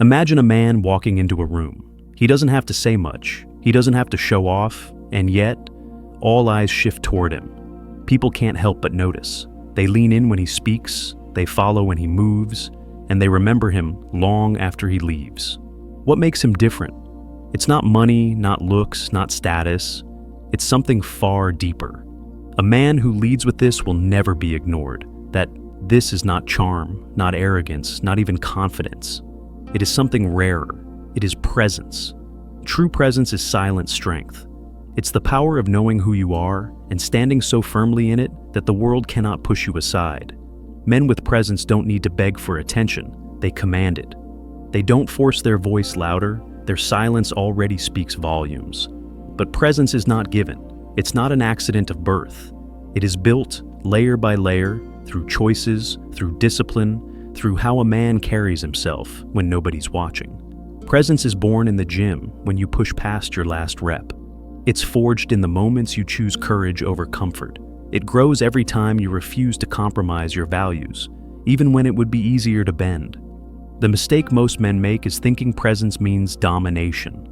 Imagine a man walking into a room. He doesn't have to say much. He doesn't have to show off, and yet, all eyes shift toward him. People can't help but notice. They lean in when he speaks, they follow when he moves, and they remember him long after he leaves. What makes him different? It's not money, not looks, not status. It's something far deeper. A man who leads with this will never be ignored. That this is not charm, not arrogance, not even confidence. It is something rarer. It is presence. True presence is silent strength. It's the power of knowing who you are and standing so firmly in it that the world cannot push you aside. Men with presence don't need to beg for attention. They command it. They don't force their voice louder. Their silence already speaks volumes. But presence is not given. It's not an accident of birth. It is built layer by layer through choices, through discipline, through how a man carries himself when nobody's watching. Presence is born in the gym when you push past your last rep. It's forged in the moments you choose courage over comfort. It grows every time you refuse to compromise your values, even when it would be easier to bend. The mistake most men make is thinking presence means domination.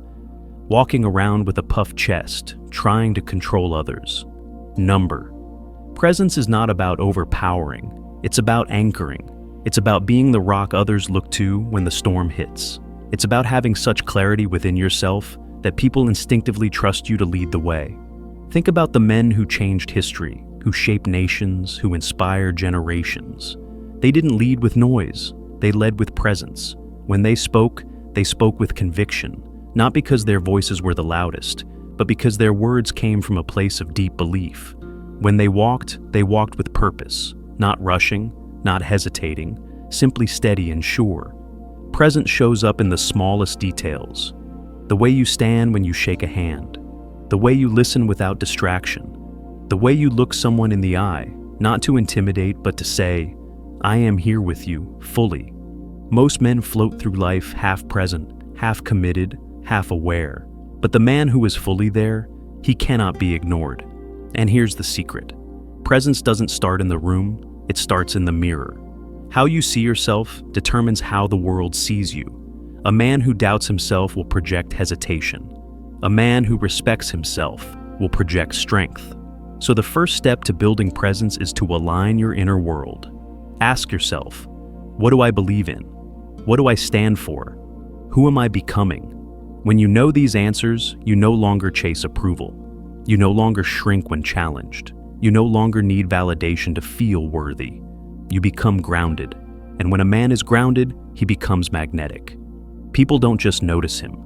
Walking around with a puffed chest, trying to control others. Number. Presence is not about overpowering. It's about anchoring. It's about being the rock others look to when the storm hits. It's about having such clarity within yourself that people instinctively trust you to lead the way. Think about the men who changed history, who shaped nations, who inspired generations. They didn't lead with noise. They led with presence. When they spoke with conviction, not because their voices were the loudest, but because their words came from a place of deep belief. When they walked with purpose, not rushing, not hesitating, simply steady and sure. Presence shows up in the smallest details. The way you stand when you shake a hand. The way you listen without distraction. The way you look someone in the eye, not to intimidate, but to say, I am here with you, fully. Most men float through life half present, half committed, half aware. But the man who is fully there, he cannot be ignored. And here's the secret. Presence doesn't start in the room, it starts in the mirror. How you see yourself determines how the world sees you. A man who doubts himself will project hesitation. A man who respects himself will project strength. So the first step to building presence is to align your inner world. Ask yourself, what do I believe in? What do I stand for? Who am I becoming? When you know these answers, you no longer chase approval. You no longer shrink when challenged. You no longer need validation to feel worthy. You become grounded. And when a man is grounded, he becomes magnetic. People don't just notice him,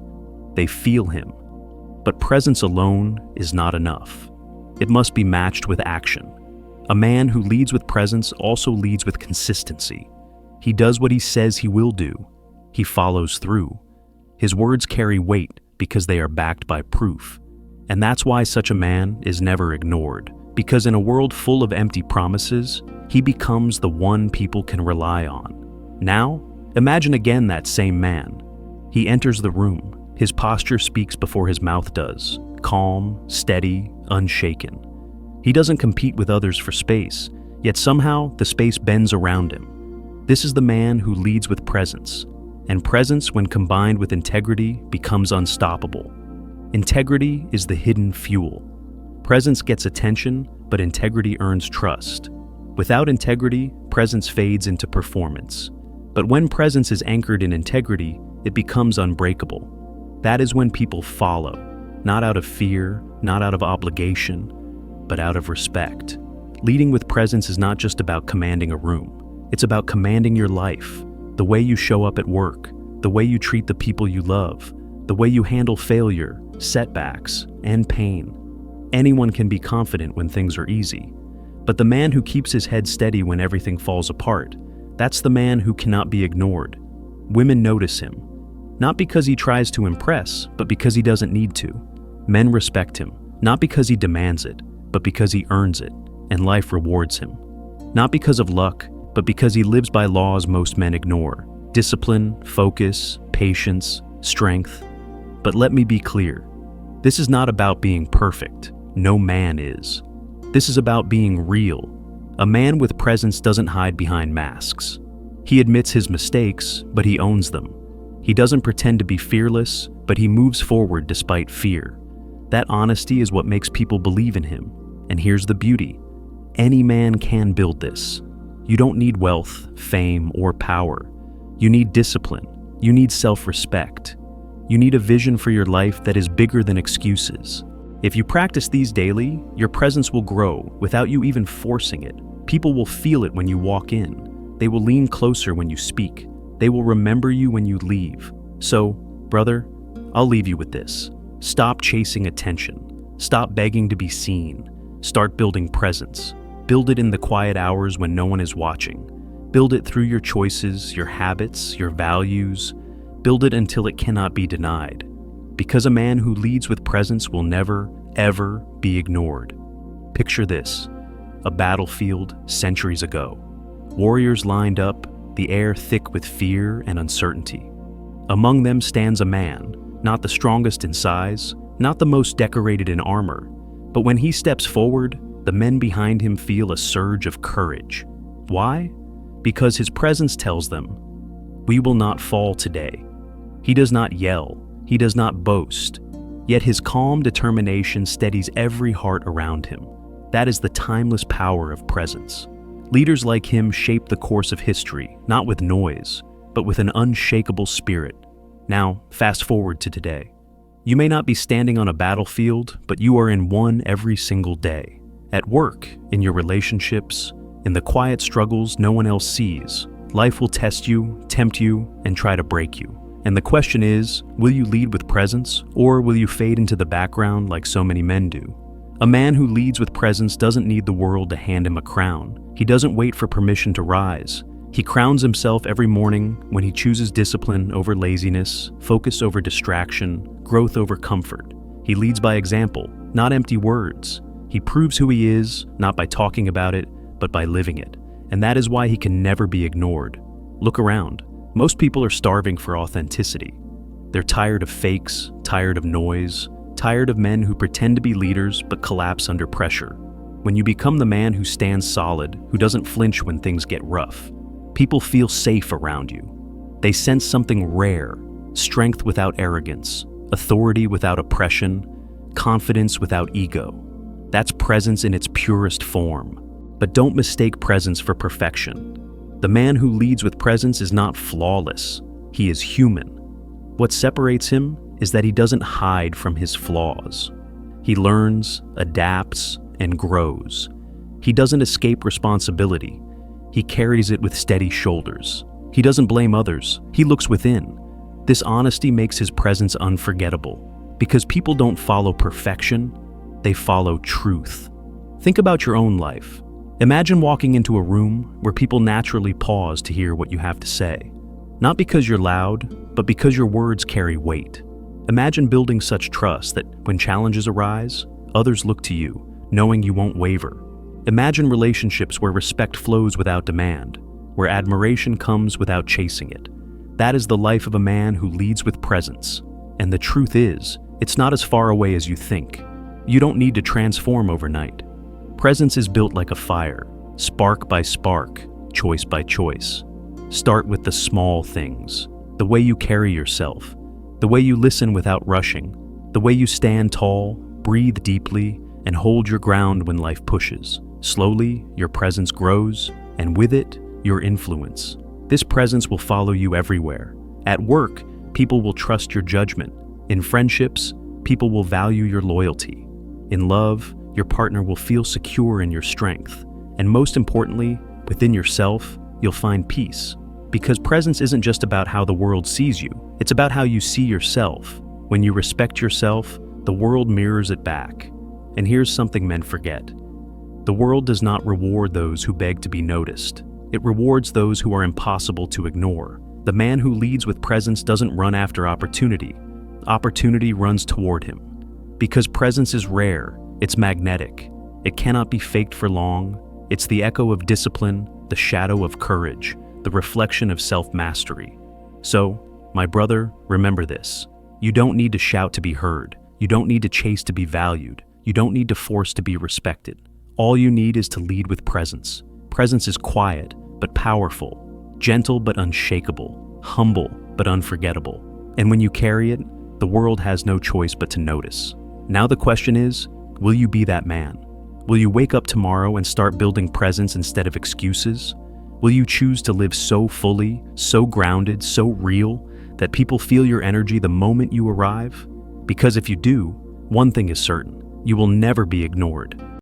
they feel him. But presence alone is not enough. It must be matched with action. A man who leads with presence also leads with consistency. He does what he says he will do. He follows through. His words carry weight because they are backed by proof. And that's why such a man is never ignored. Because in a world full of empty promises, he becomes the one people can rely on. Now, imagine again that same man. He enters the room. His posture speaks before his mouth does. Calm, steady, unshaken. He doesn't compete with others for space, yet somehow the space bends around him. This is the man who leads with presence. And presence, when combined with integrity, becomes unstoppable. Integrity is the hidden fuel. Presence gets attention, but integrity earns trust. Without integrity, presence fades into performance. But when presence is anchored in integrity, it becomes unbreakable. That is when people follow, not out of fear, not out of obligation, but out of respect. Leading with presence is not just about commanding a room. It's about commanding your life, the way you show up at work, the way you treat the people you love, the way you handle failure, setbacks, and pain. Anyone can be confident when things are easy, but the man who keeps his head steady when everything falls apart, that's the man who cannot be ignored. Women notice him, not because he tries to impress, but because he doesn't need to. Men respect him, not because he demands it, but because he earns it, and life rewards him. Not because of luck, but because he lives by laws most men ignore. Discipline, focus, patience, strength. But let me be clear. This is not about being perfect. No man is. This is about being real. A man with presence doesn't hide behind masks. He admits his mistakes, but he owns them. He doesn't pretend to be fearless, but he moves forward despite fear. That honesty is what makes people believe in him. And here's the beauty. Any man can build this. You don't need wealth, fame, or power. You need discipline. You need self-respect. You need a vision for your life that is bigger than excuses. If you practice these daily, your presence will grow without you even forcing it. People will feel it when you walk in. They will lean closer when you speak. They will remember you when you leave. So, brother, I'll leave you with this. Stop chasing attention. Stop begging to be seen. Start building presence. Build it in the quiet hours when no one is watching. Build it through your choices, your habits, your values. Build it until it cannot be denied. Because a man who leads with presence will never, ever be ignored. Picture this: a battlefield centuries ago. Warriors lined up, the air thick with fear and uncertainty. Among them stands a man, not the strongest in size, not the most decorated in armor, but when he steps forward, the men behind him feel a surge of courage. Why? Because his presence tells them, "We will not fall today." He does not yell, he does not boast, yet his calm determination steadies every heart around him. That is the timeless power of presence. Leaders like him shape the course of history, not with noise, but with an unshakable spirit. Now, fast forward to today. You may not be standing on a battlefield, but you are in one every single day. At work, in your relationships, in the quiet struggles no one else sees. Life will test you, tempt you, and try to break you. And the question is, will you lead with presence, or will you fade into the background like so many men do? A man who leads with presence doesn't need the world to hand him a crown. He doesn't wait for permission to rise. He crowns himself every morning when he chooses discipline over laziness, focus over distraction, growth over comfort. He leads by example, not empty words. He proves who he is, not by talking about it, but by living it. And that is why he can never be ignored. Look around. Most people are starving for authenticity. They're tired of fakes, tired of noise, tired of men who pretend to be leaders but collapse under pressure. When you become the man who stands solid, who doesn't flinch when things get rough, people feel safe around you. They sense something rare: strength without arrogance, authority without oppression, confidence without ego. That's presence in its purest form. But don't mistake presence for perfection. The man who leads with presence is not flawless. He is human. What separates him is that he doesn't hide from his flaws. He learns, adapts, and grows. He doesn't escape responsibility. He carries it with steady shoulders. He doesn't blame others. He looks within. This honesty makes his presence unforgettable, because people don't follow perfection, they follow truth. Think about your own life. Imagine walking into a room where people naturally pause to hear what you have to say. Not because you're loud, but because your words carry weight. Imagine building such trust that when challenges arise, others look to you, knowing you won't waver. Imagine relationships where respect flows without demand, where admiration comes without chasing it. That is the life of a man who leads with presence. And the truth is, it's not as far away as you think. You don't need to transform overnight. Presence is built like a fire, spark by spark, choice by choice. Start with the small things, the way you carry yourself, the way you listen without rushing, the way you stand tall, breathe deeply, and hold your ground when life pushes. Slowly, your presence grows, and with it, your influence. This presence will follow you everywhere. At work, people will trust your judgment. In friendships, people will value your loyalty. In love, your partner will feel secure in your strength. And most importantly, within yourself, you'll find peace. Because presence isn't just about how the world sees you, it's about how you see yourself. When you respect yourself, the world mirrors it back. And here's something men forget. The world does not reward those who beg to be noticed. It rewards those who are impossible to ignore. The man who leads with presence doesn't run after opportunity. Opportunity runs toward him. Because presence is rare, it's magnetic. It cannot be faked for long. It's the echo of discipline, the shadow of courage, the reflection of self-mastery. So, my brother, remember this. You don't need to shout to be heard. You don't need to chase to be valued. You don't need to force to be respected. All you need is to lead with presence. Presence is quiet, but powerful, gentle but unshakable, humble but unforgettable. And when you carry it, the world has no choice but to notice. Now the question is, will you be that man? Will you wake up tomorrow and start building presence instead of excuses? Will you choose to live so fully, so grounded, so real, that people feel your energy the moment you arrive? Because if you do, one thing is certain, you will never be ignored.